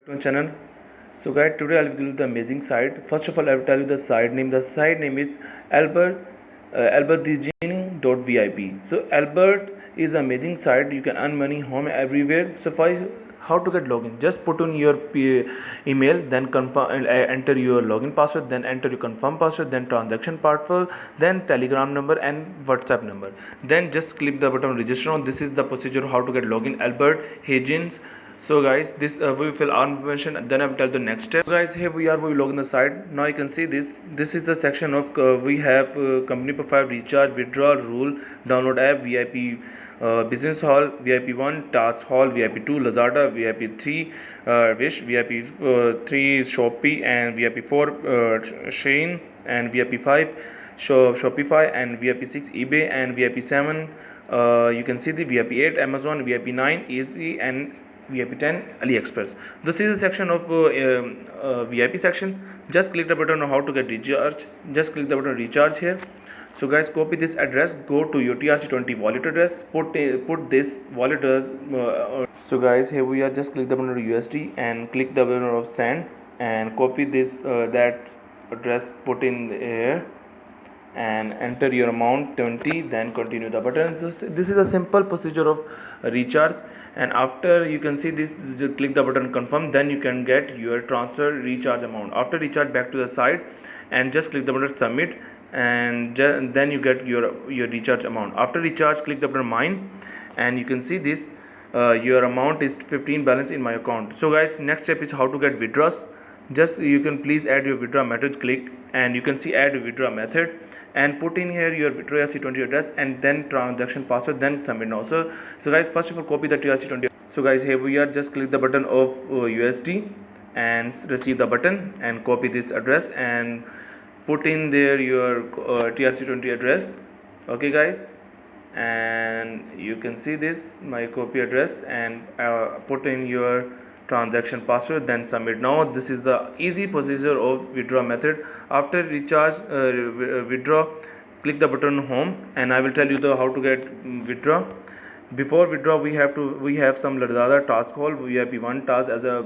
to my channel. So guys, today I'll give you the amazing site. First of all, I will tell you the site name. The site name is Albert albertthegening.vip. So Albert is an amazing site. You can earn money home everywhere. So how to get login? Just put on your email, then confirm, enter your login password, then enter your confirm password, then transaction password, then telegram number and WhatsApp number. Then just click the button register on. This is the procedure how to get login. Albert Higgins. So guys, this we fill our information and then I will tell the next step. So guys, here we are, we log in the site. Now you can see this is the section of we have company profile, recharge, withdraw, rule, download app, VIP business hall, VIP 1 task hall, VIP 2 Lazada, VIP 3 Wish, VIP 3 Shopee, and VIP 4 Shein, and VIP 5 Shopify, and VIP 6 eBay, and VIP 7 you can see the VIP 8 Amazon, VIP 9 Easy, and VIP 10 AliExpress. This is the section of VIP section. Just click the button on how to get recharge. Just click the button recharge here. So guys, copy this address, go to your TRC20 wallet address, put this wallet address. So guys, here we are. Just click the button on USD and click the button of send and copy this that address, put in here and enter your amount 20, then continue the button. So this is a simple procedure of recharge, and after you can see this, just click the button confirm, then you can get your transfer recharge amount. After recharge, back to the site and just click the button submit, and then you get your recharge amount. After recharge, click the button mine, and you can see this your amount is 15 balance in my account. So guys, next step is how to get withdrawals. Just you can please add your withdraw method, click and you can see add withdraw method and put in here your TRC20 address and then transaction password, then submit now. So guys, first of all, copy the TRC20. So guys, here we are. Just click the button of USD and receive the button and copy this address and put in there your TRC20 address. Okay guys, and you can see this my copy address and put in your transaction password, then submit now. This is the easy procedure of withdraw method. After recharge withdraw, click the button home and I will tell you the how to get withdraw. Before withdraw, we have some Lazada task hall, VIP 1 task as a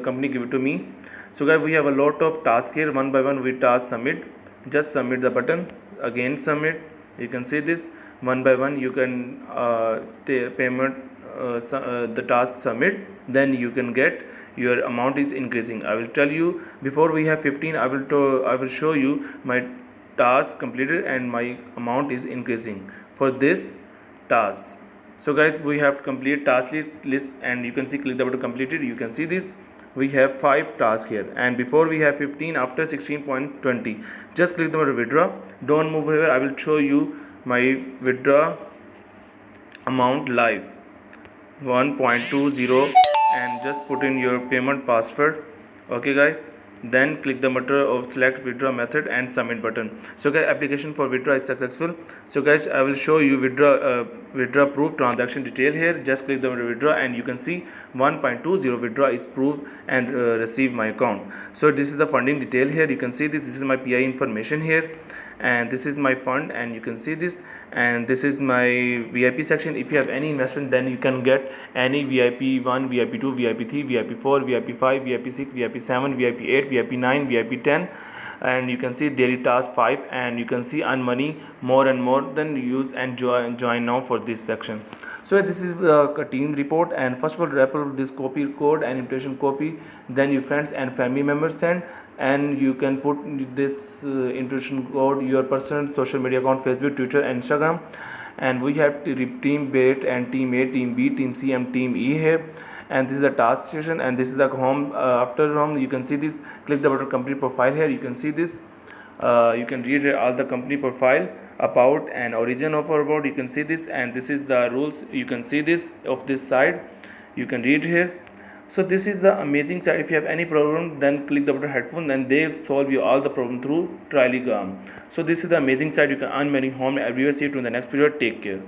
company give it to me. So guys, we have a lot of tasks here. One by one we task submit. Just submit the button, again submit. You can see this one by one you can payment the task submit, then you can get your amount is increasing. I will tell you, before we have 15, I will show you my task completed and my amount is increasing for this task. So guys, we have to complete task list and you can see click the button completed. You can see this we have 5 tasks here, and before we have 15, after 16.20 just click the button withdraw. Don't move here, I will show you my withdraw amount live 1.20 and just put in your payment password. Okay guys, then click the button of select withdraw method and submit button. So guys, application for withdraw is successful. So guys, I will show you withdraw proof transaction detail here. Just click the button withdraw and you can see 1.20 withdraw is proved and receive my account. So this is the funding detail here. You can see this is my PI information here, and this is my fund, and you can see this, and this is my VIP section. If you have any investment, then you can get any VIP 1, VIP 2, VIP 3, VIP 4, VIP 5, VIP 6, VIP 7, VIP 8, VIP 9, VIP 10, and you can see daily task 5, and you can see earn money more and more. Then use and join now for this section. So this is a team report, and first of all, upload this copy code and invitation copy, then your friends and family members send, and you can put this invitation code your personal social media account, Facebook, Twitter, and Instagram. And we have team B and team A, team B, team C, and team E here. And this is the task session, and this is the home. After home, you can see this. Click the button complete profile here. You can see this. You can read all the company profile, about and origin of our board. You can see this, and this is the rules. You can see this of this side. You can read here. So this is the amazing site. If you have any problem, then click the button headphone and they solve you all the problem through Telegram. So this is the amazing site. You can earn money home everywhere. See you in the next period. Take care.